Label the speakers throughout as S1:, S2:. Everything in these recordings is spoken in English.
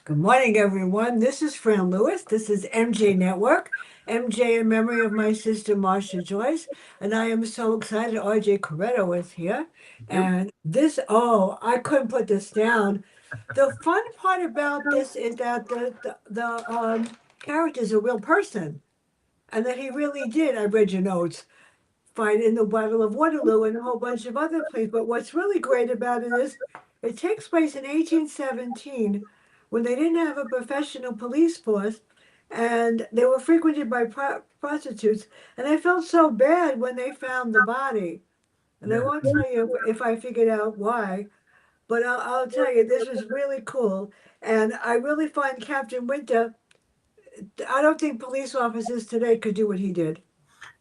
S1: Good morning, everyone. This is Fran Lewis. This is MJ Network. MJ in memory of my sister Marcia Joyce. And I am so excited RJ Koreto is here.
S2: Thank you.
S1: And I couldn't put this down. The fun part about this is that the character is a real person and that he really did. I read your notes fight in the Battle of Waterloo and a whole bunch of other places. But what's really great about it is it takes place in 1817 when they didn't have a professional police force and they were frequented by prostitutes. And I felt so bad when they found the body. And I
S2: Yeah.
S1: won't tell you if I figured out why, but I'll tell you, this was really cool. And I really find Captain Winter, I don't think police officers today could do what he did.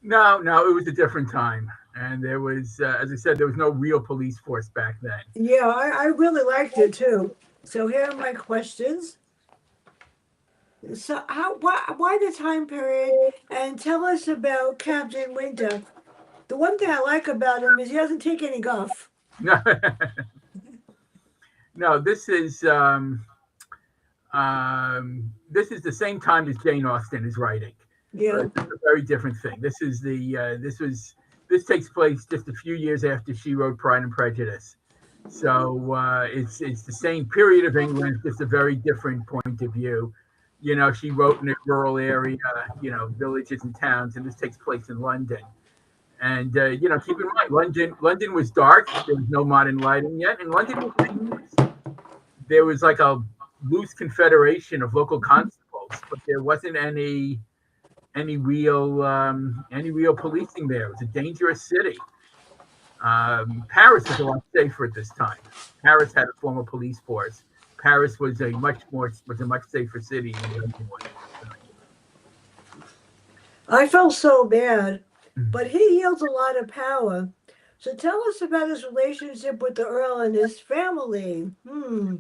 S2: No, no, it was a different time, and there was, as I said, there was no real police force back then.
S1: Yeah, I really liked it too. So here are my questions. So why the time period? And tell us about Captain Winter. The one thing I like about him is he doesn't take any guff.
S2: No, no, this is the same time as Jane Austen is writing.
S1: Yeah.
S2: It's a very different thing. This takes place just a few years after she wrote Pride and Prejudice. So it's the same period of England, just a very different point of view. She wrote in a rural area, villages and towns, and this takes place in London. And keep in mind, London was dark. There was no modern lighting yet, and London was dangerous. There was like a loose confederation of local constables, but there wasn't any real policing there. It was a dangerous city. Paris was a lot safer at this time. Paris had a formal police force. Paris was a much safer city than London was at the time.
S1: I felt so bad, but
S2: Mhm.
S1: he yields a lot of power. So tell us about his relationship with the Earl and his family. Hmm.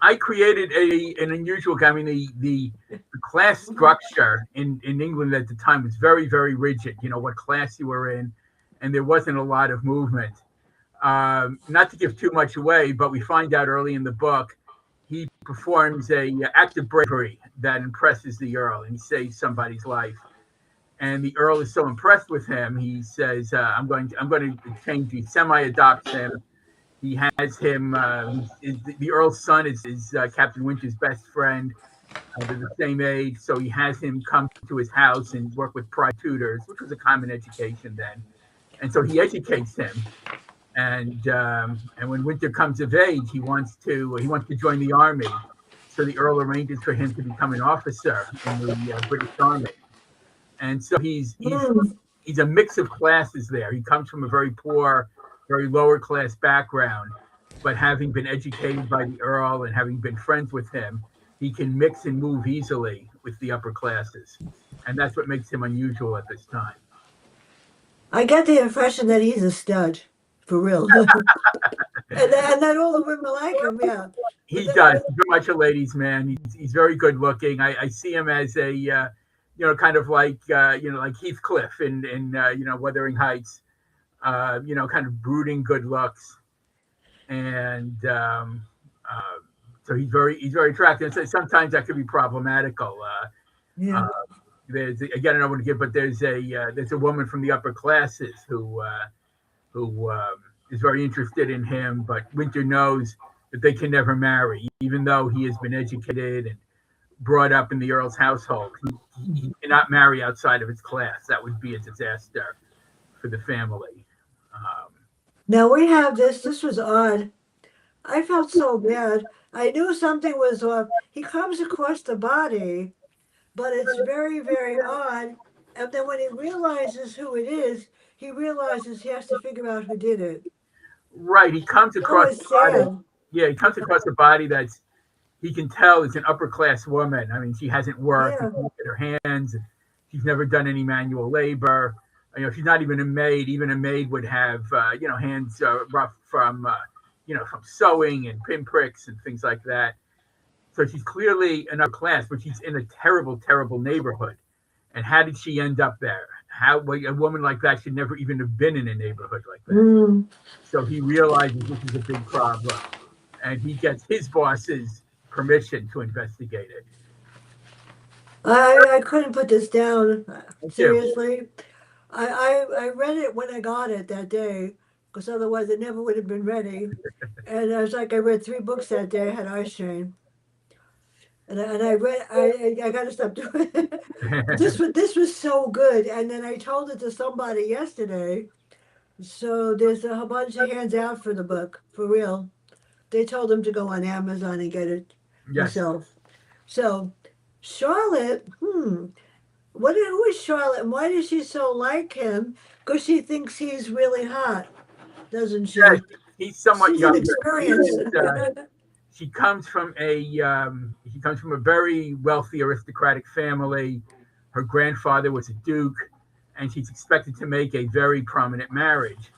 S2: I created an unusual. I mean, the class structure in England at the time was very very rigid. What class you were in, and there wasn't a lot of movement. Not to give too much away, but we find out early in the book he performs a act of bravery that impresses the Earl, and he saves somebody's life. And the Earl is so impressed with him, he says, I'm going to change. He semi-adopts him. He has him. The Earl's son is Captain Winter's best friend. They're the same age, so he has him come to his house and work with private tutors, which was a common education then. And so he educates him. And when Winter comes of age, he wants to join the army. So the Earl arranges for him to become an officer in the British Army. And so
S1: Hmm.
S2: he's a mix of classes there. He comes from a very poor, very lower class background, but having been educated by the Earl and having been friends with him, he can mix and move easily with the upper classes. And that's what makes him unusual at this time.
S1: I get the impression that he's a stud, for real. And that all the women like him, yeah. But
S2: He does. He's very much a ladies' man. He's very good looking. I see him as a kind of like like Heathcliff in Wuthering Heights. Kind of brooding good looks, and so he's very attractive. So sometimes that could be problematical.
S1: yeah.
S2: Uh, there's again I don't want to give, but there's a woman from the upper classes who is very interested in him, but Winter knows that they can never marry, even though he has been educated and brought up in the Earl's household. He cannot marry outside of his class. That would be a disaster for the family. Um,
S1: Now we have this. This was odd. I felt so bad. I knew something was off. He comes across the body, but it's very, very odd. And then when he realizes who it is, he realizes he has to figure out who did it.
S2: right, he comes
S1: That
S2: across
S1: was
S2: a body.
S1: sad.
S2: Yeah, he comes across a body that's he can tell is an upper class woman. I mean, she hasn't worked. You
S1: Yeah.
S2: can look at her hands. She's never done any manual labor. She's not even a maid. Even a maid would have, hands rough from sewing and pinpricks and things like that. So she's clearly an upper class, but she's in a terrible, terrible neighborhood. And how did she end up there? How a woman like that should never even have been in a neighborhood like that.
S1: Mm.
S2: So he realizes this is a big problem, and he gets his bosses permission to investigate it.
S1: I couldn't put this down.
S2: Thank you.
S1: Seriously. I read it when I got it that day, because otherwise it never would have been ready. And I was like, I read three books that day. I had eye strain, and I read. I got to stop doing it. But this was so good. And then I told it to somebody yesterday. So there's a whole bunch of hands out for the book for real. They told him to go on Amazon and get it
S2: Yes.
S1: himself. So Charlotte, who is Charlotte and why does she so like him? Because she thinks he's really hot, doesn't
S2: Yes.
S1: she?
S2: He's somewhat
S1: She's an
S2: younger. He
S1: experience.
S2: is. She comes from a very wealthy aristocratic family. Her grandfather was a duke, and she's expected to make a very prominent marriage.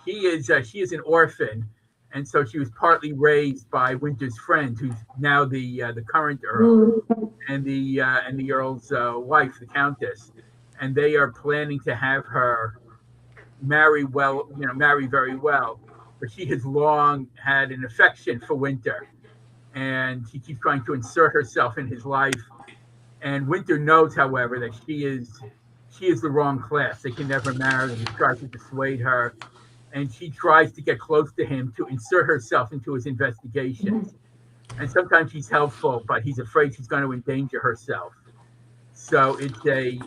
S2: She is an orphan, and so she was partly raised by Winter's friend, who's now the current earl,
S1: Mm.
S2: and the earl's wife, the countess, and they are planning to have her marry well, marry very well. But she has long had an affection for Winter, and she keeps trying to insert herself in his life. And Winter knows, however, that she is the wrong class. They can never marry, and he tries to dissuade her. And she tries to get close to him to insert herself into his investigations. And sometimes she's helpful, but he's afraid she's going to endanger herself. So it's a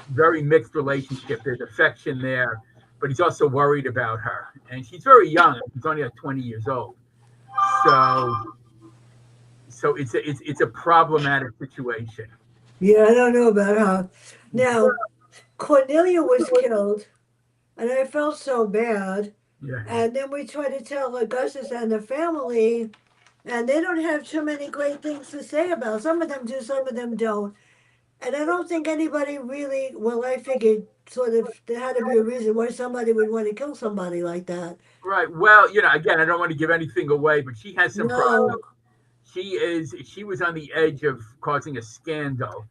S2: very mixed relationship. There's affection there, but he's also worried about her, and she's very young. She's only like 20 years old. So it's a problematic situation.
S1: Yeah, I don't know about her. Now, Cornelia was killed, and I felt so bad.
S2: Yeah.
S1: And then we tried to tell Augustus and the family, and they don't have too many great things to say about it. Some of them do, some of them don't. And I don't think anybody really, well, I figured sort of there had to be a reason why somebody would want to kill somebody like that.
S2: Right. Well, again, I don't want to give anything away, but she has some
S1: No.
S2: problems. She was on the edge of causing a scandal,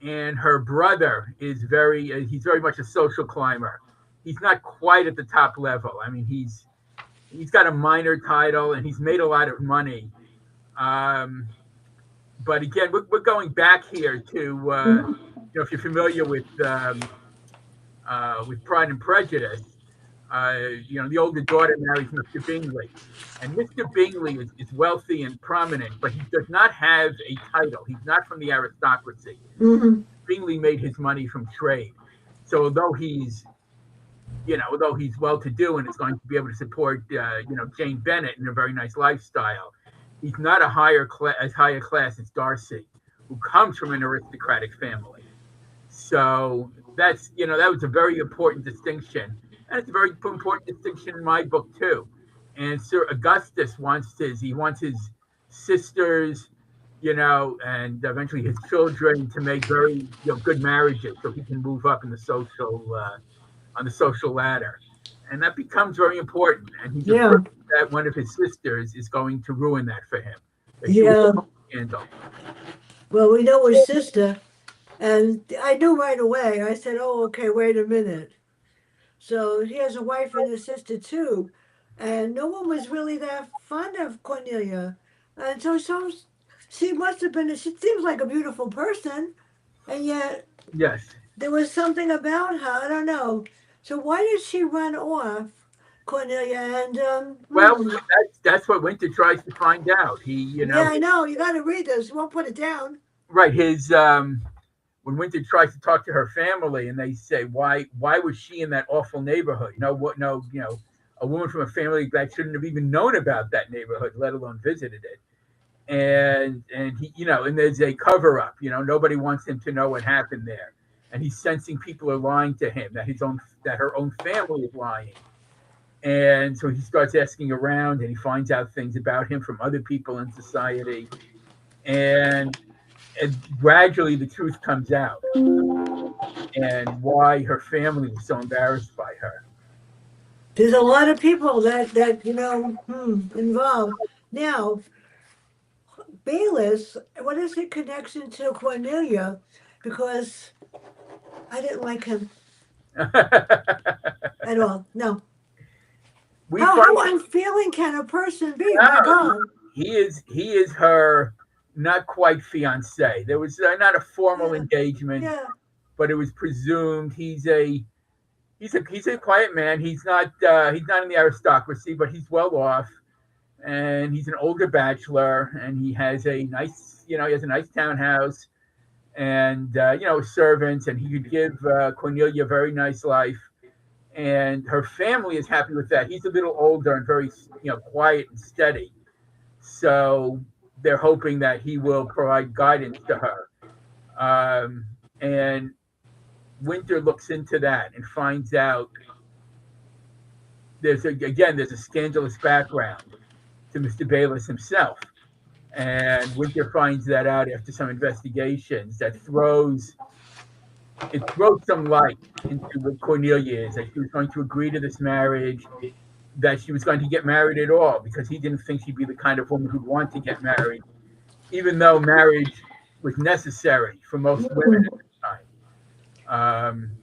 S2: and her brother is he's very much a social climber. He's not quite at the top level. I mean, he's got a minor title and he's made a lot of money. Um, but again, we're going back here to if you're familiar with Pride and Prejudice, the older daughter marries Mr. Bingley, and Mr. Bingley is wealthy and prominent, but he does not have a title. He's not from the aristocracy.
S1: Mm-hmm.
S2: Bingley made his money from trade, so although he's well to do and is going to be able to support Jane Bennet in a very nice lifestyle, he's not as high a class as Darcy, who comes from an aristocratic family. So that was a very important distinction, and it's a very important distinction in my book too. And Sir Augustus wants his sisters, and eventually his children to make very good marriages so he can move up in the on the social ladder, and that becomes very important. And he's afraid
S1: Yeah.
S2: that one of his sisters is going to ruin that for him. That she will
S1: Yeah.
S2: handle.
S1: Well, we know his sister, and I knew right away. I said, "Oh, okay, wait a minute." So he has a wife and a sister too, and no one was really that fond of Cornelia, and so she must have been. She seems like a beautiful person, and yet
S2: Yes.
S1: there was something about her. I don't know. So why did she run off, Cornelia? And
S2: Well, that's what Winter tries to find out.
S1: yeah, I know. You got to read this. You won't put it down.
S2: Right. His when Winter tries to talk to her family, and they say, why was she in that awful neighborhood? A woman from a family that shouldn't have even known about that neighborhood, let alone visited it. And he, and there's a cover up. Nobody wants him to know what happened there, and he's sensing people are lying to him, that her own family is lying. And so he starts asking around, and he finds out things about him from other people in society, and gradually the truth comes out, and why her family was so embarrassed by her.
S1: There's a lot of people that involved. Now, Bayless, what is his connection to Cornelia? Because I didn't like him at all. No.
S2: We
S1: How
S2: find
S1: unfeeling can a person be? My
S2: out
S1: God.
S2: he is her not quite fiance. There was not a formal
S1: Yeah.
S2: engagement,
S1: Yeah.
S2: but it was presumed. He's a quiet man. He's not in the aristocracy, but he's well off, and he's an older bachelor, and he has a nice townhouse, and servants, and he could give Cornelia a very nice life, and her family is happy with that. He's a little older and very quiet and steady, so they're hoping that he will provide guidance to her. And Winter looks into that and finds out there's a scandalous background to Mr. Bayless himself. And Winter finds that out after some investigations that throws some light into what Cornelia is, that she was going to agree to this marriage, that she was going to get married at all, because he didn't think she'd be the kind of woman who'd want to get married, even though marriage was necessary for most women at the time.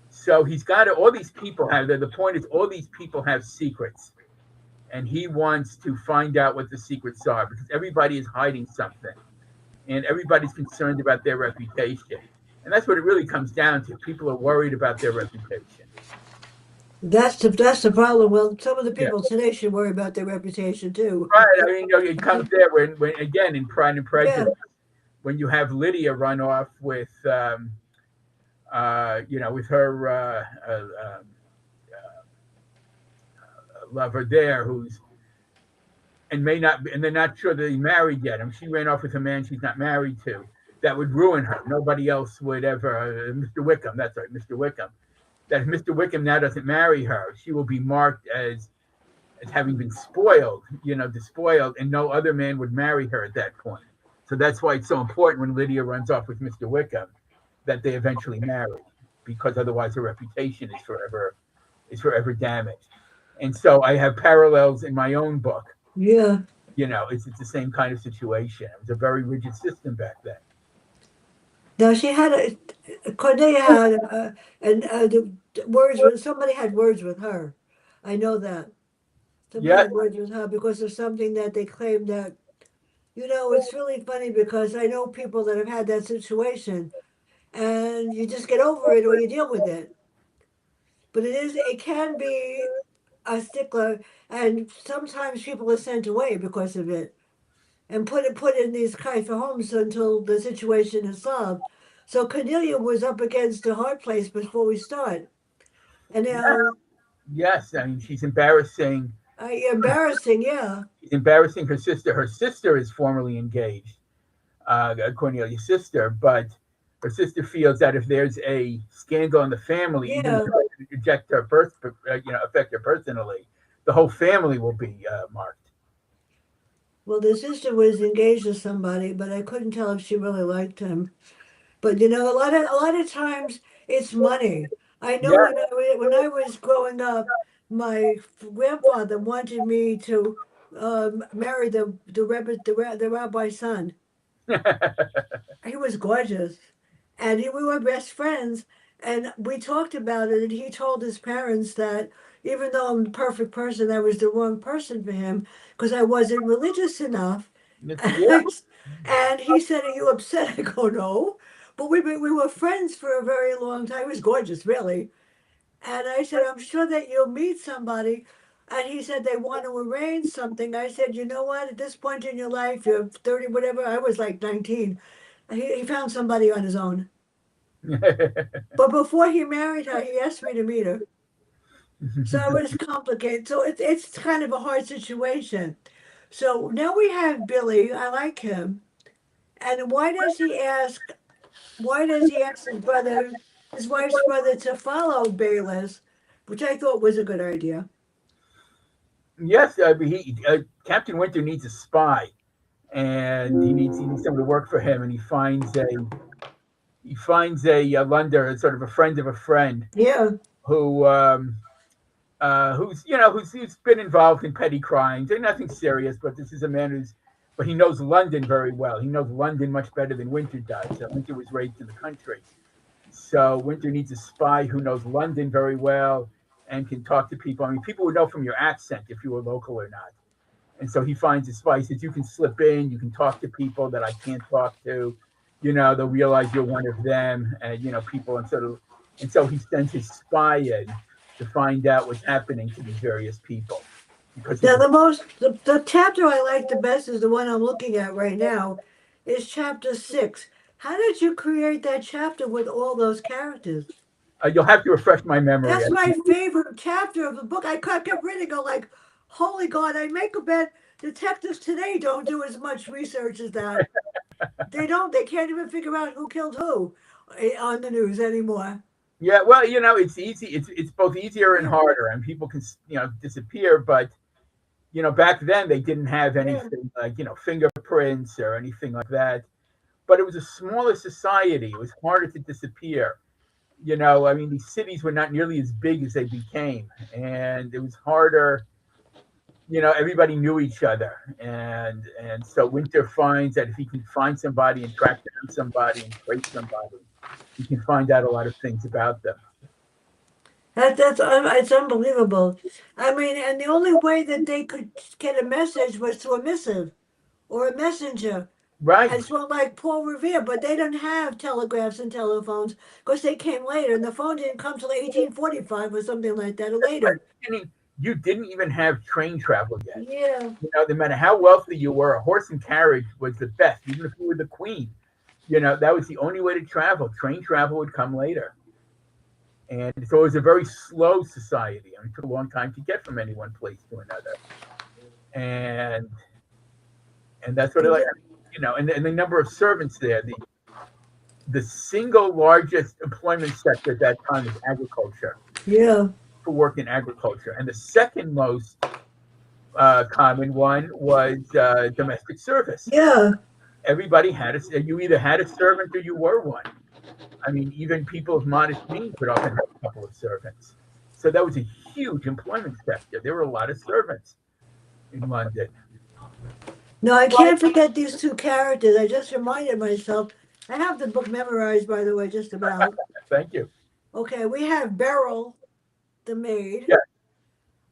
S2: So he's got all these people have, the point is, all these people have secrets, and he wants to find out what the secrets are, because everybody is hiding something, and everybody's concerned about their reputation. And that's what it really comes down to. People are worried about their reputation.
S1: That's the problem. Well, some of the
S2: Yeah.
S1: people today should worry about their reputation too.
S2: Right. I mean, it comes there when again, in Pride and
S1: Yeah.
S2: Prejudice, when you have Lydia run off with, with her lover there, who's and may not, and they're not sure that he's married yet. I mean, she ran off with a man she's not married to. That would ruin her. Nobody else would ever. Mr. Wickham, that's right, Mr. Wickham. That if Mr. Wickham now doesn't marry her, she will be marked as having been spoiled, despoiled, and no other man would marry her at that point. So that's why it's so important when Lydia runs off with Mr. Wickham that they eventually marry, because otherwise her reputation is forever damaged. And so I have parallels in my own book.
S1: Yeah.
S2: It's the same kind of situation. It was a very rigid system back then.
S1: Now she had Cornelia had and the words with somebody had words with her. I know that somebody
S2: Yes.
S1: had words with her because of something that they claimed that it's really funny because I know people that have had that situation and you just get over it or you deal with it. But it can be a stickler, and sometimes people are sent away because of it and put in these kind of homes until the situation is solved. So Cornelia was up against a hard place before we start, and
S2: Yes. I mean,
S1: embarrassing, yeah,
S2: she's embarrassing her sister. Her sister is formally engaged, Cornelia's sister, but her sister feels that if there's a scandal in the family, even
S1: yeah.
S2: though it doesn't affect her personally, the whole family will be marked.
S1: Well, the sister was engaged to somebody, but I couldn't tell if she really liked him. But a lot of times it's money. I know
S2: Yeah.
S1: when I was growing up, my grandfather wanted me to marry the rabbi's son. He was gorgeous, and we were best friends. And we talked about it, and he told his parents that even though I'm the perfect person, I was the wrong person for him because I wasn't religious enough.
S2: Yeah.
S1: And he said, "Are you upset?" I go, "No." But we were friends for a very long time. He was gorgeous, really. And I said, "I'm sure that you'll meet somebody." And he said, "They want to arrange something." I said, "You know what? At this point in your life, you're 30, whatever. I was like 19. He found somebody on his own. But before he married her, he asked me to meet her. So it was complicated. So it's kind of a hard situation. So now we have Billy. I like him. And why does he ask his wife's brother to follow Bayless, which I thought was a good idea.
S2: Yes, Captain Winter needs a spy, and he needs someone to work for him, and he finds a Lunder, sort of a friend of a friend,
S1: Yeah,
S2: who who's been involved in petty crimes. They're nothing serious, but this is a man but he knows London very well. He knows London much better than Winter does. Winter was raised in the country, so Winter needs a spy who knows London very well and can talk to people. I mean, people would know from your accent if you were local or not. And so he finds a spot. He says, "You can slip in. You can talk to people that I can't talk to. You know, they'll realize you're one of them, and people." And so he sends his spy in to find out what's happening to these various people, because
S1: Now,
S2: he's
S1: the chapter I like the best is the one I'm looking at right now, is chapter 6. How did you create that chapter with all those characters?
S2: you'll have to refresh my memory.
S1: That's my favorite chapter of the book. I kept reading, go like, holy God, I make a bet detectives today don't do as much research as that. They don't. They can't even figure out who killed who on the news anymore.
S2: Yeah, well, it's easy. It's both easier and
S1: Yeah,
S2: harder, and people can disappear. But back then they didn't have
S1: yeah.
S2: anything like fingerprints or anything like that. But it was a smaller society. It was harder to disappear. I mean, these cities were not nearly as big as they became, and it was harder. Everybody knew each other, and so Winter finds that if he can find somebody and track down somebody and trace somebody, he can find out a lot of things about them.
S1: It's unbelievable. I mean, and the only way that they could get a message was through a missive or a messenger.
S2: Right.
S1: And so like Paul Revere, but they didn't have telegraphs and telephones because they came later, and the phone didn't come till 1845 or something like that, or later.
S2: You didn't even have train travel yet.
S1: Yeah,
S2: No matter how wealthy you were, a horse and carriage was the best, even if you were the queen. That was the only way to travel. Train travel would come later. And so it was a very slow society. I mean, it took a long time to get from any one place to another. And that's what I like, and the number of servants there. The single largest employment sector at that time was agriculture,
S1: yeah,
S2: for work in agriculture. And the second most common one was domestic service.
S1: yeah.
S2: Everybody had you either had a servant or you were one. I mean, even people of modest means would often have a couple of servants. So that was a huge employment sector. There were a lot of servants in London.
S1: No, I can't forget these two characters. I just reminded myself. I have the book memorized, by the way, just about.
S2: Thank you.
S1: Okay, we have Beryl, the maid.
S2: Yeah.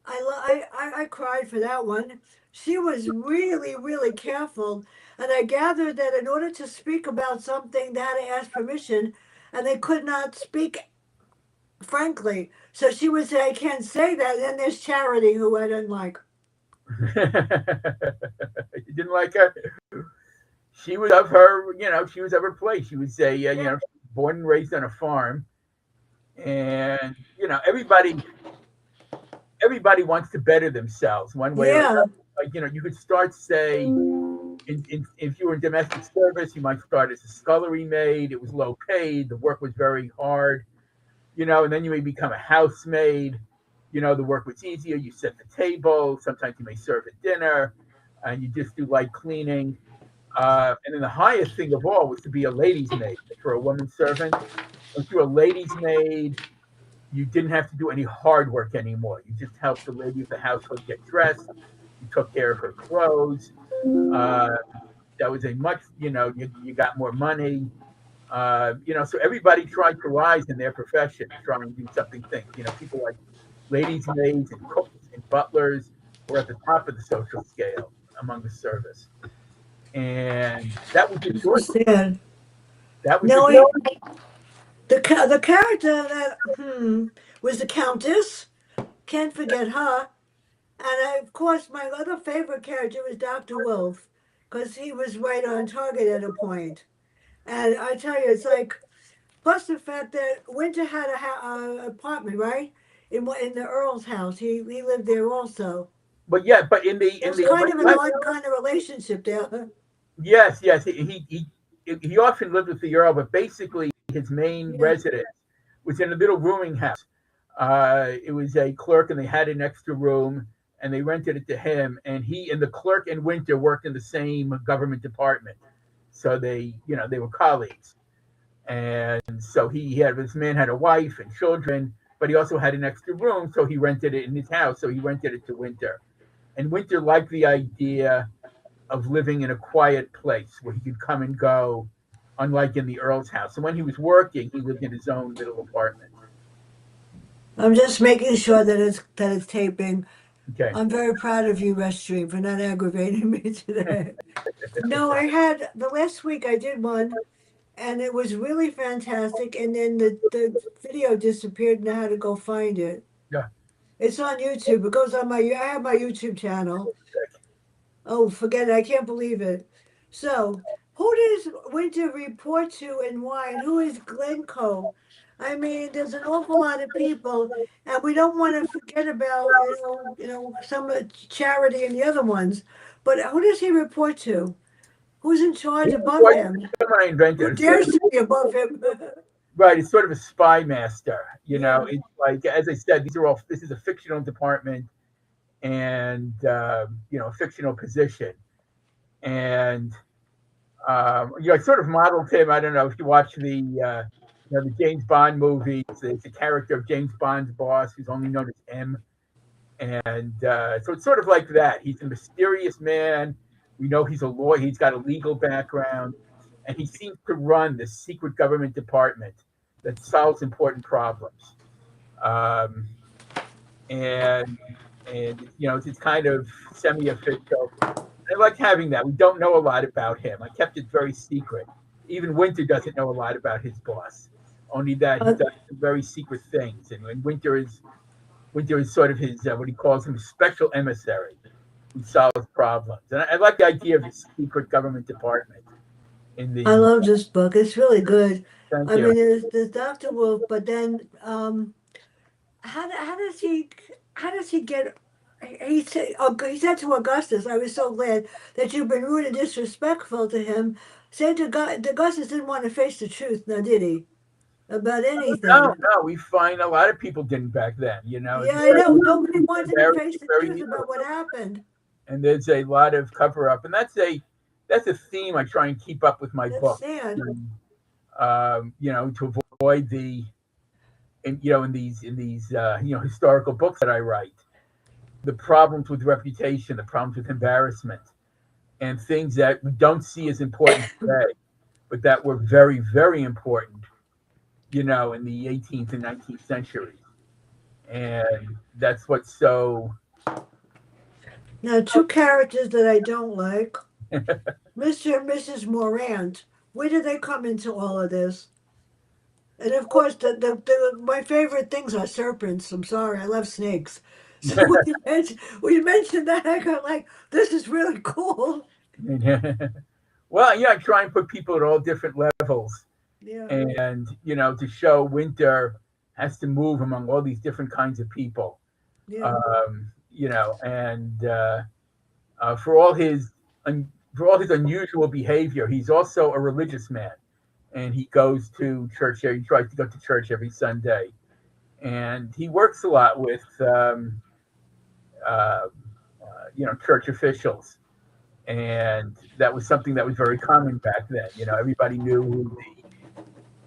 S1: I cried for that one. She was really, really careful. And I gathered that in order to speak about something, they had to ask permission, and they could not speak frankly. So she would say, I can't say that. And then there's Charity, who I didn't like.
S2: You didn't like her? She was of her, she was of her place. She was
S1: Yeah.
S2: born and raised on a farm. And, everybody wants to better themselves one way or
S1: Yeah.
S2: another. Like, you could start, say, if you were in domestic service, you might start as a scullery maid. It was low paid. The work was very hard, and then you may become a housemaid. The work was easier. You set the table. Sometimes you may serve at dinner, and you just do light cleaning. And then the highest thing of all was to be a lady's maid for a woman servant. If you're a lady's maid, you didn't have to do any hard work anymore. You just helped the lady of the household get dressed. You took care of her clothes. Uh, that was a much, you got more money. So everybody tried to rise in their profession, try and do something. Things, people like ladies' maids and cooks and butlers were at the top of the social scale among the service, and that was your choice.
S1: Understand.
S2: That was your
S1: Now,
S2: choice.
S1: the character that was the Countess, can't forget her. And of course, my other favorite character was Dr. Wolf, because he was right on target at a point. And I tell you, it's like, plus the fact that Winter had a apartment, right? In the Earl's house. He lived there also.
S2: But yeah, but in the in
S1: There's
S2: the
S1: kind of an odd kind of relationship there.
S2: yes, he often lived with the earl, but basically his main
S1: Yeah.
S2: residence was in a little rooming house. It was a clerk, and they had an extra room, and they rented it to him. And he and the clerk and Winter worked in the same government department, so they were colleagues. And so he had this man had a wife and children, but he also had an extra room, so he rented it in his house. So he rented it to Winter, and Winter liked the idea of living in a quiet place where he could come and go, unlike in the Earl's house. So when he was working, he lived in his own little apartment.
S1: I'm just making sure that it's taping.
S2: Okay.
S1: I'm very proud of you, Restream, for not aggravating me today. No, I had the last week I did one and it was really fantastic. And then the video disappeared and I had to go find it.
S2: Yeah.
S1: It's on YouTube. It goes on I have my YouTube channel. Oh, forget it. I can't believe it. So, who does Winter report to and why? And who is Glencoe? I mean, there's an awful lot of people, and we don't want to forget about, some charity and the other ones. But who does he report to? Who's in charge
S2: He
S1: above
S2: was
S1: him?
S2: someone I
S1: Who
S2: invented. It's sort
S1: dares
S2: of,
S1: to be above him?
S2: right. It's sort of a spy master.
S1: Yeah.
S2: It's like, as I said, this is a fictional department and, a fictional position. And, I sort of modeled him. I don't know if you watch the James Bond movies. There's the character of James Bond's boss, who's only known as M. And so it's sort of like that. He's a mysterious man. We know he's a lawyer. He's got a legal background, and he seems to run this secret government department that solves important problems. Um, and it's kind of semi-official. I like having that. We don't know a lot about him. I kept it very secret. Even Winter doesn't know a lot about his boss. Only that he
S1: Uh,
S2: does some very secret things, and Winter is sort of his what he calls him special emissary who solves problems. And I like the idea of this secret government department in
S1: I
S2: the.
S1: love this book. It's really good.
S2: Thank
S1: I
S2: you.
S1: mean, there's Dr. Wolf, but then how does he get? He said to Augustus, "I was so glad that you've been rude and disrespectful to him." Said to Augustus didn't want to face the truth, now did he? About
S2: No,
S1: anything?
S2: no, we find a lot of people didn't back then.
S1: Yeah,
S2: It's
S1: I know.
S2: very,
S1: Nobody wanted to face the
S2: very
S1: truth
S2: easily,
S1: about what happened.
S2: and there's a lot of cover up, and that's a theme I try and keep up with my
S1: That's
S2: book.
S1: sad.
S2: To avoid in these historical books that I write, the problems with reputation, the problems with embarrassment, and things that we don't see as important today, but that were very, very important, in the 18th and 19th centuries. And that's what's so.
S1: Now, two characters that I don't like, Mr. and Mrs. Morant. Where do they come into all of this? And of course, my favorite things are serpents. I'm sorry, I love snakes. So when you mentioned that, I got like, this is really cool.
S2: Well, yeah, I try and put people at all different levels,
S1: Yeah,
S2: and to show Winter has to move among all these different kinds of people,
S1: yeah.
S2: and for all his for all his unusual behavior, he's also a religious man, and he goes to church. He tries to go to church every Sunday, and he works a lot with uh, church officials, and that was something that was very common back then. Everybody knew who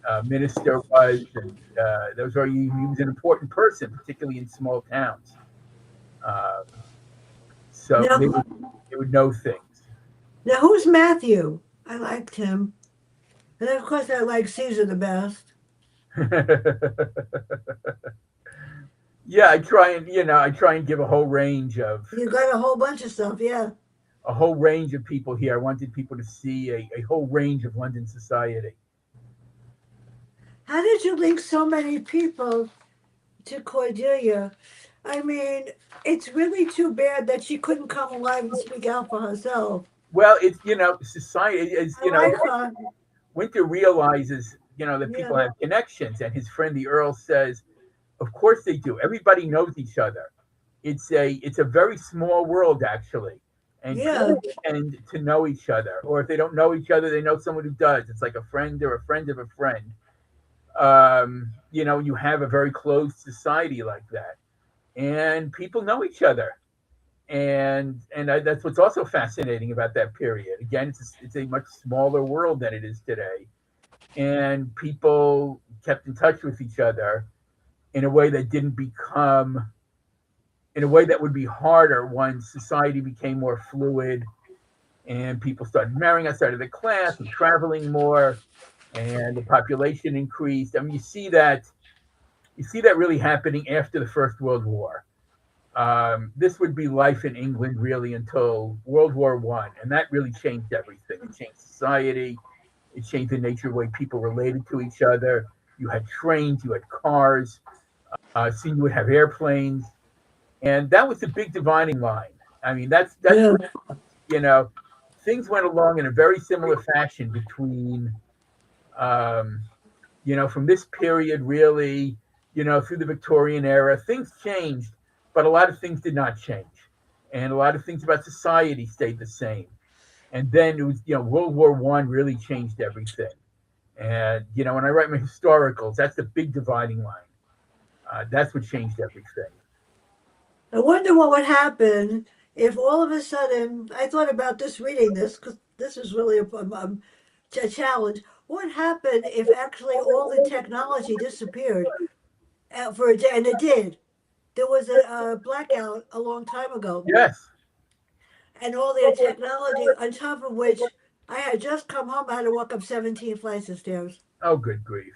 S2: the minister was, and that was he was an important person, particularly in small towns. Um, so
S1: Now,
S2: they would know things.
S1: now who's Matthew? I liked him, and of course, I like Caesar the best.
S2: Yeah, I try and give
S1: You got a whole bunch of stuff, yeah.
S2: a whole range of people here. I wanted people to see a whole range of London society.
S1: How did you link so many people to Cordelia? I mean, it's really too bad that she couldn't come alive and speak out for herself.
S2: Well, it's society is
S1: I like her.
S2: Winter realizes that
S1: Yeah,
S2: people have connections, and his friend the Earl says, "Of course they do. Everybody knows each other. It's a very small world actually, and
S1: yeah,
S2: people tend to know each other. Or if they don't know each other, they know someone who does. It's like a friend or a friend of a friend. You have a very closed society like that, and people know each other." And that's what's also fascinating about that period. Again, it's a much smaller world than it is today, and people kept in touch with each other in a way that didn't become in a way that would be harder once society became more fluid and people started marrying outside of the class and traveling more and the population increased. I mean, you see that really happening after the First World War. This would be life in England really until World War One, and that really changed everything. It changed society. It changed the nature of the way people related to each other. You had trains, you had cars. Soon you would have airplanes, and that was the big dividing line. I mean, that's
S1: Yeah.
S2: what you know. Things went along in a very similar fashion between um, from this period, really, through the Victorian era, things changed, but a lot of things did not change. And a lot of things about society stayed the same. And then it was, World War One really changed everything. And, when I write my historicals, that's the big dividing line. That's what changed everything.
S1: I wonder what would happen if all of a sudden I thought about this reading this because this is really a challenge. What would happen if actually all the technology disappeared for a day? And it did. There was a blackout a long time ago,
S2: Yes.
S1: and all their technology, on top of which I had just come home. I had to walk up 17 flights of stairs.
S2: Oh, good grief.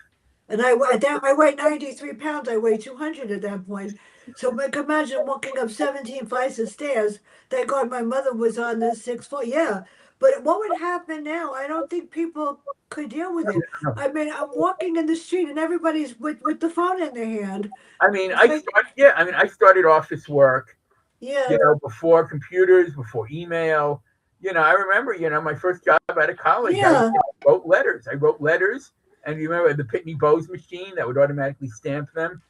S1: And I weighed 93 pounds. I weighed 200 at that point. So I can imagine walking up 17 flights of stairs. Thank God my mother was on the sixth floor. Yeah. But what would happen now? I don't think people could deal with it.
S2: No.
S1: I mean, I'm walking in the street and everybody's with the phone in their hand.
S2: I mean,
S1: It's like,
S2: I started office work,
S1: yeah,
S2: before computers, before email. I remember, my first job out of college,
S1: yeah,
S2: wrote letters. I wrote letters, and you remember the Pitney Bowes machine that would automatically stamp them,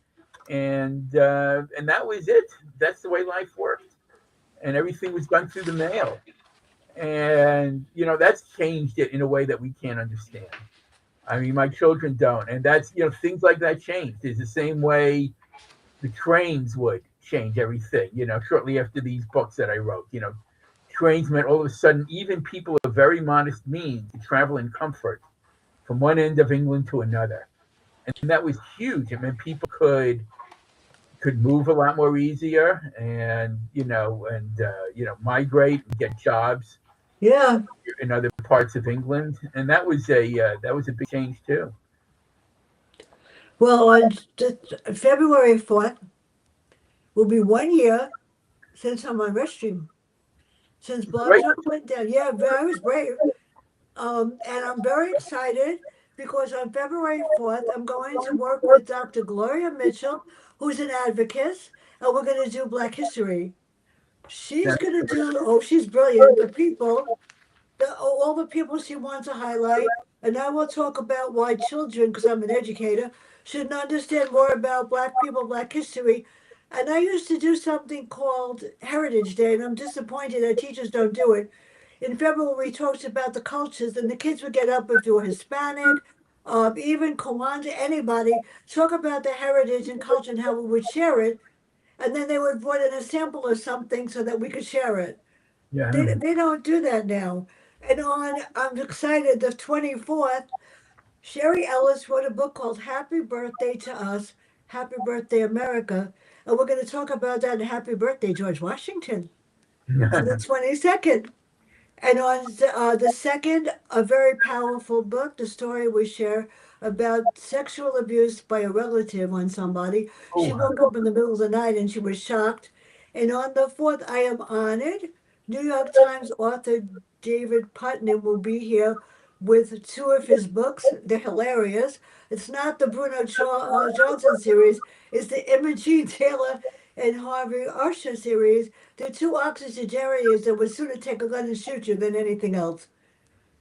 S2: and that was it. That's the way life worked, and everything was done through the mail. And that's changed it in a way that we can't understand. I mean, my children don't, and that's things like that changed. It's the same way the trains would change everything. Shortly after these books that I wrote, trains meant all of a sudden even people of very modest means could travel in comfort from one end of England to another, and that was huge. It meant people could move a lot more easier, and migrate and get jobs
S1: yeah.
S2: in other parts of England, and that was a big change too.
S1: Well, on February 4th will be 1 year since I'm on Restream. Since Bob
S2: Great.
S1: Jones went down. Yeah, I was brave. And I'm very excited because on February 4th, I'm going to work with Dr. Gloria Mitchell, who's an advocate, and we're going to do Black History. She's going to do, oh, she's brilliant. All the people she wants to highlight. And I will talk about why children, because I'm an educator, should understand more about Black people, Black history. And I used to do something called Heritage Day, and I'm disappointed that teachers don't do it. In February, we talked about the cultures, and the kids would get up if they were Hispanic, even Kwanzaa, anybody, talk about the heritage and culture and how we would share it. And then they would put in a sample of something so that we could share it.
S2: Yeah.
S1: They don't do that now. And I'm excited, the 24th, Sherry Ellis wrote a book called Happy Birthday to Us, Happy Birthday America. And we're going to talk about that and Happy Birthday, George Washington, on the 22nd. And on the second, a very powerful book, the story we share about sexual abuse by a relative on somebody. She
S2: Oh,
S1: woke up in the middle of the night and she was shocked. And on the fourth, I am honored. New York Times author David Putnam will be here with two of his books. They're hilarious. It's not the Johnson series, it's the Imogene Taylor and Harvey Usher series. They're two octogenarians that would sooner take a gun and shoot you than anything else.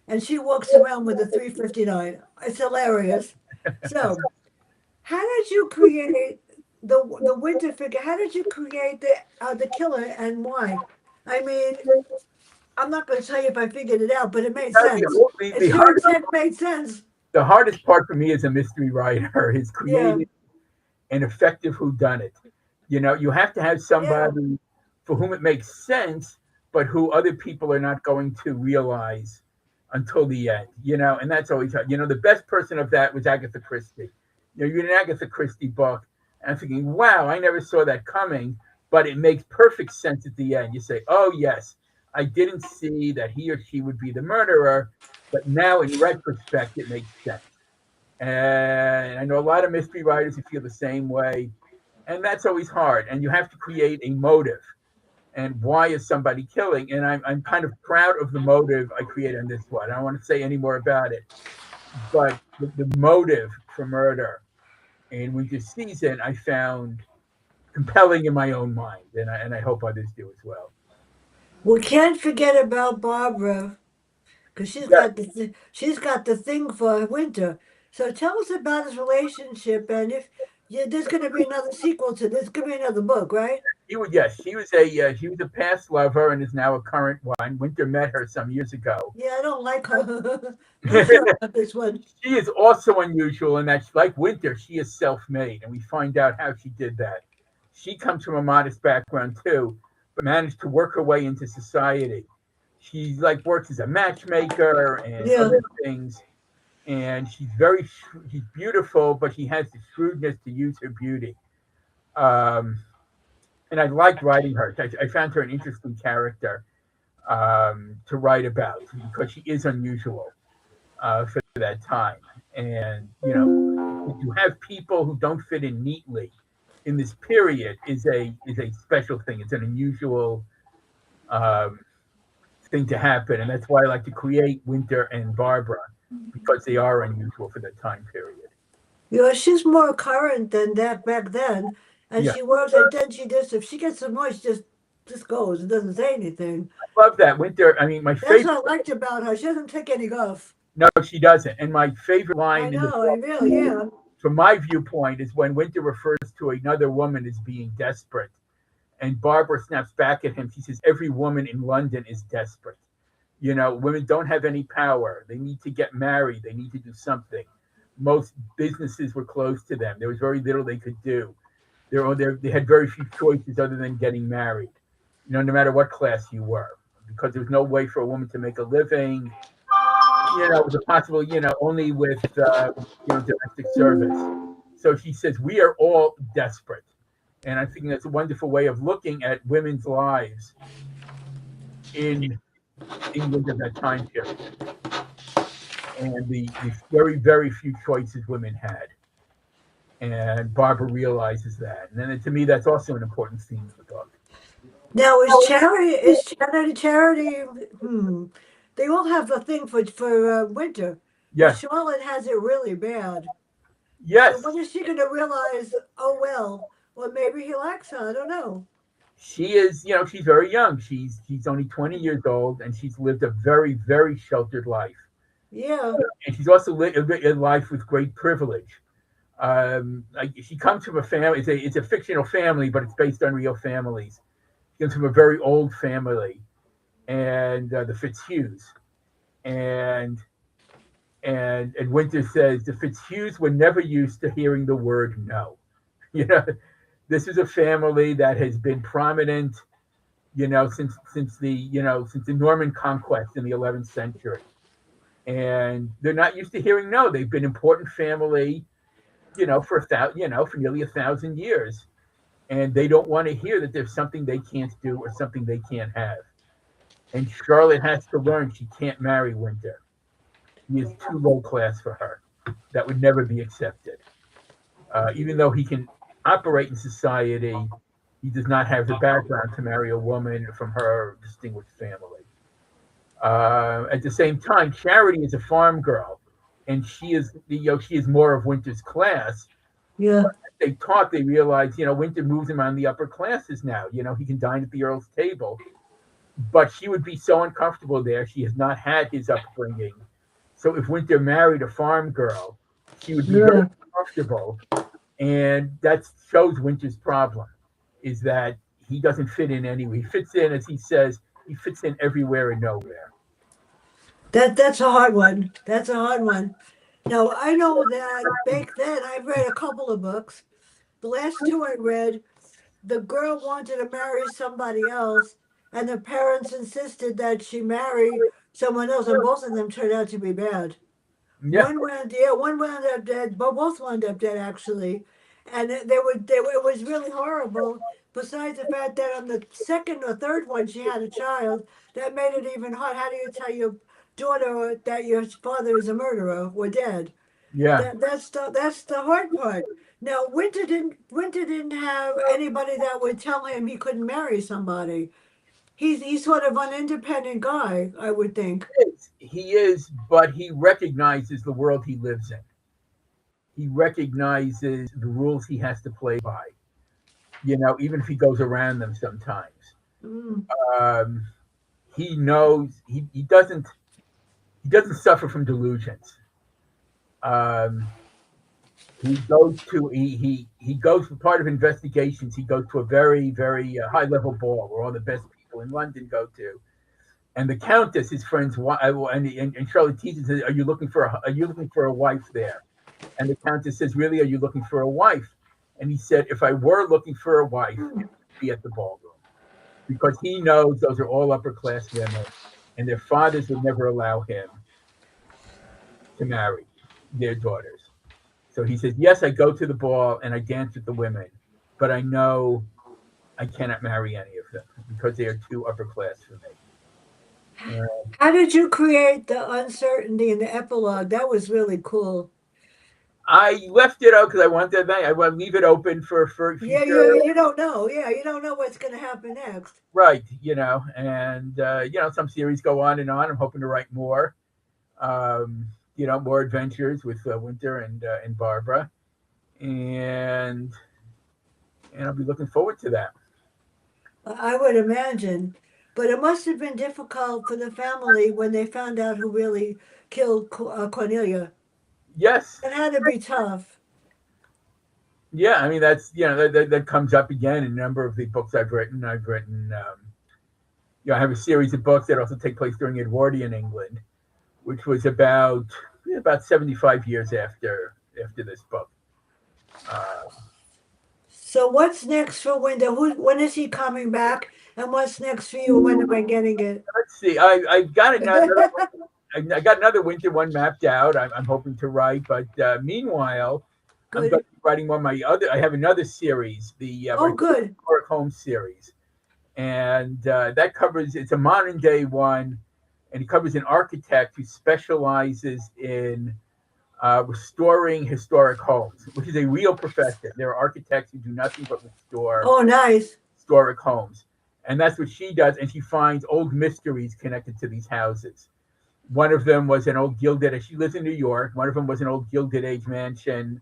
S1: And she walks around with a 359. It's hilarious. So, how did you create the winter figure? How did you create the killer and why? I mean, I'm not going to tell you if I figured it out, but it made sense.
S2: the,
S1: It
S2: the
S1: sure
S2: hardest
S1: as heck made sense.
S2: the hardest part for me as a mystery writer is
S1: Yeah,
S2: creating an effective whodunit. You have to have
S1: yeah,
S2: somebody for whom it makes sense, but who other people are not going to realize until the end. And that's always hard. The best person of that was Agatha Christie. You read an Agatha Christie book, and I'm thinking, wow, I never saw that coming, but it makes perfect sense at the end. You say, oh yes, I didn't see that he or she would be the murderer, but now in retrospect, it makes sense. And I know a lot of mystery writers who feel the same way. and that's always hard. And you have to create a motive. And why is somebody killing? And I'm kind of proud of the motive I create on this one. I don't want to say any more about it, but the motive for murder in Winter Season I found compelling in my own mind, and I hope others do as well.
S1: We can't forget about Barbara because
S2: Yeah,
S1: she's got the thing for Winter. So tell us about his relationship, and if yeah, there's going to be another sequel to this, going to be another book, right?
S2: he was. Yes, she was a past lover and is now a current one. Winter met her some years ago.
S1: Yeah, I don't like her. Not sure about this one.
S2: She is also unusual in that, like Winter, she is self-made, and we find out how she did that. She comes from a modest background too, but managed to work her way into society. She like works as a matchmaker and
S1: Yeah.
S2: other things, and she's beautiful, but she has the shrewdness to use her beauty. Um, and I liked writing her. I found her an interesting character to write about because she is unusual for that time. And to have people who don't fit in neatly in this period is a special thing. It's an unusual um, thing to happen, and that's why I like to create Winter and Barbara because they are unusual for that time period.
S1: You know, she's more current than that back then, and
S2: Yeah,
S1: she works. And then she just, if she gets annoyed, she just goes and doesn't say anything.
S2: I love that Winter. I mean, my
S1: That's
S2: favorite.
S1: what I liked about her. She doesn't take any guff.
S2: No, she doesn't. And my favorite
S1: I
S2: line in the
S1: know. I
S2: book,
S1: really, yeah,
S2: from my viewpoint, is when Winter refers to another woman as being desperate. And Barbara snaps back at him. She says, "Every woman in London is desperate. Women don't have any power. They need to get married. They need to do something. Most businesses were closed to them. There was very little they could do. They had very few choices other than getting married, no matter what class you were, because there was no way for a woman to make a living. It was possible, only with, domestic service. So she says, we are all desperate. And I think that's a wonderful way of looking at women's lives in England at that time period and the very, very few choices women had. And Barbara realizes that. And then to me, that's also an important theme of the book.
S1: now is charity. Hmm. They all have a thing for Winter, but
S2: Yes,
S1: Charlotte has it really bad. So
S2: yes,
S1: when is she going to realize? Oh well, maybe he likes her. I don't know.
S2: she is, she's very young. She's only 20 years old and she's lived a very, very sheltered life.
S1: Yeah,
S2: And she's also lived a life with great privilege. Like she comes from a family. It's a fictional family, but it's based on real families. She comes from a very old family, and the Fitzhughs, and and Winter says the Fitzhughs were never used to hearing the word no. You know, this is a family that has been prominent, since the Norman conquest in the 11th century, and they're not used to hearing no. They've been important family, for nearly 1,000 years, and they don't want to hear that there's something they can't do or something they can't have. And Charlotte has to learn she can't marry Winter. He is too low class for her. That would never be accepted. Even though he can operate in society, he does not have the background to marry a woman from her distinguished family. At the same time, Charity is a farm girl, and she is more of Winter's class.
S1: yeah.
S2: They talk, they realize, Winter moves him on the upper classes now. He can dine at the Earl's table, but she would be so uncomfortable there. She has not had his upbringing. So if Winter married a farm girl, she would be very
S1: Yeah.
S2: uncomfortable. And that shows Winter's problem is that he doesn't fit in anywhere. He fits in, as he says, he fits in everywhere and nowhere.
S1: That's a hard one. That's a hard one. Now I know that back then I read a couple of books. The last two I read, the girl wanted to marry somebody else, and the parents insisted that she marry someone else, and both of them turned out to be bad.
S2: Yeah,
S1: One wound up dead, but both wound up dead actually, and they were it was really horrible. Besides the fact that on the second or third one she had a child, that made it even hard. How do you tell your daughter that your father is a murderer or dead?
S2: yeah.
S1: That's the hard part. Now, Winter didn't have anybody that would tell him he couldn't marry somebody. He's sort of an independent guy, I would think.
S2: He is, but he recognizes the world he lives in. He recognizes the rules he has to play by. Even if he goes around them sometimes.
S1: Mm.
S2: Um, he knows he doesn't suffer from delusions. Um, he goes for part of investigations. He goes to a very very high level ball where all the best people in London go to, and the Countess, his friends, and Charlotte teases, "Are you looking for a wife there?" And the Countess says, "Really, are you looking for a wife?" And he said, "If I were looking for a wife, it
S1: Mm.
S2: would be at the ballroom," because he knows those are all upper class women, and their fathers would never allow him to marry their daughters. So he says, "Yes, I go to the ball and I dance with the women, but I know I cannot marry any of them because they are too upper class for me." Uh,
S1: How did you create the uncertainty in the epilogue? That was really cool.
S2: I left it out because I wanted that. I want to leave it open for
S1: Yeah,
S2: future,
S1: you don't know. Yeah, you don't know what's going to happen next.
S2: right? And some series go on and on. I'm hoping to write more. Um, more adventures with Winter and Barbara, and I'll be looking forward to that.
S1: I would imagine. But it must have been difficult for the family when they found out who really killed Cornelia.
S2: Yes,
S1: It had to be tough.
S2: yeah. I mean, that's that comes up again in a number of the books I've written. I have a series of books that also take place during Edwardian England, which was about 75 years after this book. Uh,
S1: So what's next for Winter? When is he coming back? And what's next for you? When am I getting it?
S2: let's see. I got another winter one mapped out. I'm hoping to write, but meanwhile, I'm going
S1: Good.
S2: to be writing one of my other. I have another series, the what I
S1: Oh,
S2: call the
S1: good.
S2: Historic Home series, and that covers. It's a modern day one, and it covers an architect who specializes in restoring historic homes, which is a real profession. There are architects who do nothing but restore
S1: Oh, nice.
S2: historic homes. And that's what she does. And she finds old mysteries connected to these houses. One of them was an old Gilded, she lives in New York. One of them was an old Gilded Age mansion.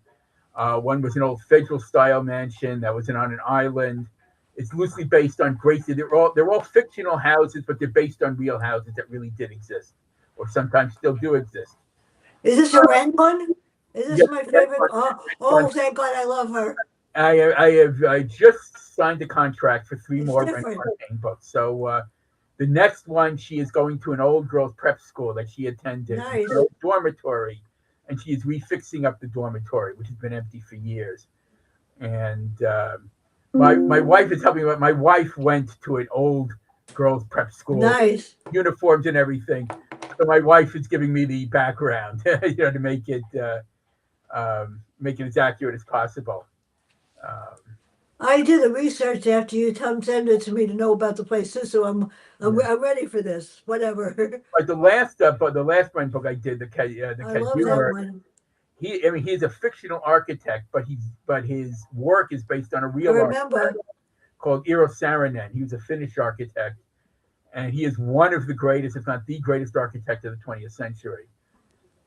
S2: One was an old federal style mansion that was on an island. It's loosely based on Gracie. They're all fictional houses, but they're based on real houses that really did exist, or sometimes still do exist.
S1: Is this a Ren one? Is this
S2: Yes,
S1: my
S2: the next
S1: favorite?
S2: one,
S1: Oh,
S2: next one
S1: oh, thank God, I love her.
S2: I just signed a contract for three
S1: It's
S2: more Ren
S1: different.
S2: Arcane books. So the next one, she is going to an old girls prep school that she attended, an
S1: Nice.
S2: old dormitory, and she is refixing up the dormitory, which has been empty for years. And my wife is helping me. My wife went to an old girls prep school,
S1: Nice.
S2: uniforms and everything. So my wife is giving me the background, to make it as accurate as possible. Um,
S1: I did the research after you send it to me to know about the place too, so
S2: yeah.
S1: I'm ready for this. Whatever.
S2: But the last Brent book I did, the
S1: I love that
S2: Kazumer,
S1: one.
S2: he's a fictional architect, but his work is based on a
S1: I
S2: real architect
S1: remember.
S2: called Eero Saarinen. He was a Finnish architect, and he is one of the greatest, if not the greatest architect of the 20th century.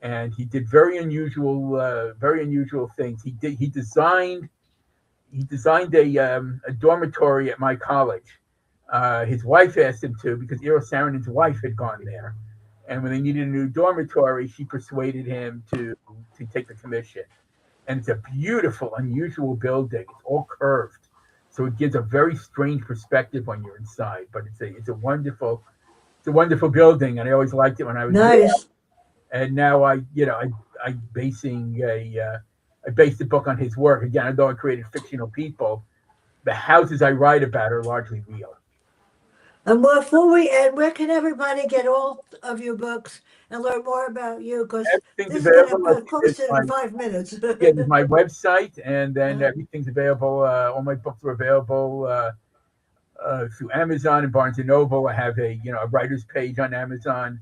S2: And he did very unusual things. He designed a dormitory at my college. His wife asked him to because Eero Saarinen's wife had gone there, and when they needed a new dormitory, she persuaded him to take the commission. And it's a beautiful, unusual building. It's all curved, so it gives a very strange perspective when you're inside. But it's a wonderful building, and I always liked it when I was there.
S1: Nice.
S2: And now I based the book on his work. Again, although I created fictional people, the houses I write about are largely real.
S1: And before we end, where can everybody get all of your books and learn more about you? Because
S2: Everything's
S1: this is going to
S2: available.
S1: be
S2: There's
S1: posted
S2: my
S1: in 5 minutes.
S2: Yeah, there's my website, and then
S1: Uh,
S2: everything's available. All my books are available through Amazon and Barnes and Noble. I have a writer's page on Amazon,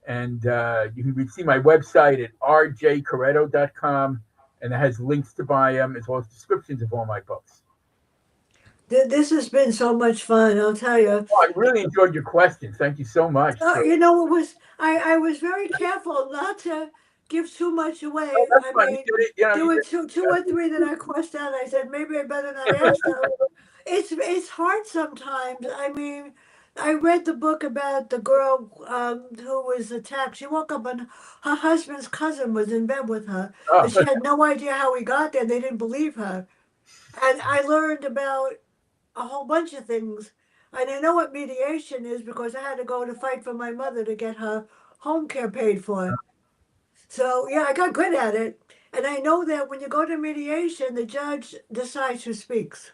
S2: and you can see my website at rjkoreto.com, and it has links to buy them as well as descriptions of all my books.
S1: This has been so much fun, I'll tell you.
S2: Well, I really enjoyed your questions. Thank you so much for.
S1: You know, it was I was very careful not to give too much
S2: Oh,
S1: away.
S2: that's
S1: I
S2: fine. You
S1: mean,
S2: did it. You know,
S1: there
S2: you
S1: were
S2: did
S1: two or three that I crossed out. I said maybe I better not ask them. It's hard sometimes. I mean, I read the book about the girl who was attacked. She woke up and her husband's cousin was in bed with her,
S2: Oh,
S1: and she had no idea how he got there. They didn't believe her. And I learned about a whole bunch of things. And I know what mediation is because I had to go to fight for my mother to get her home care paid for. So, yeah, I got good at it. And I know that when you go to mediation, the judge decides who speaks.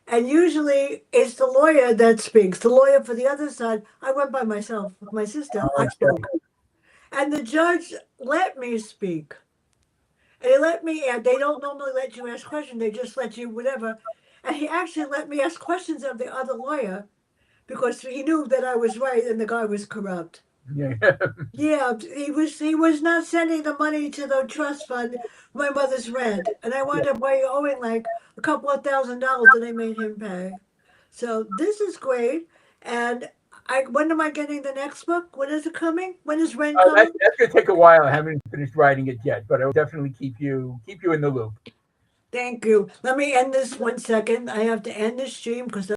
S1: And usually it's the lawyer that speaks. The lawyer for the other side, I went by myself with my sister. I spoke. And the judge let me speak. And he let me, and they don't normally let you ask questions, they just let you whatever. And he actually let me ask questions of the other lawyer because he knew that I was right and the guy was corrupt.
S2: yeah.
S1: Yeah, he was not sending the money to the trust fund for my mother's rent, and I wound up owing like a couple of $1,000 that I made him pay. So this is great. And I when am I getting the next book? When is it coming? When is Ren
S2: That's,
S1: coming?
S2: that's going to take a while. I haven't finished writing it yet, but I will definitely keep you in the loop.
S1: Thank you. Let me end this 1 second. I have to end this stream because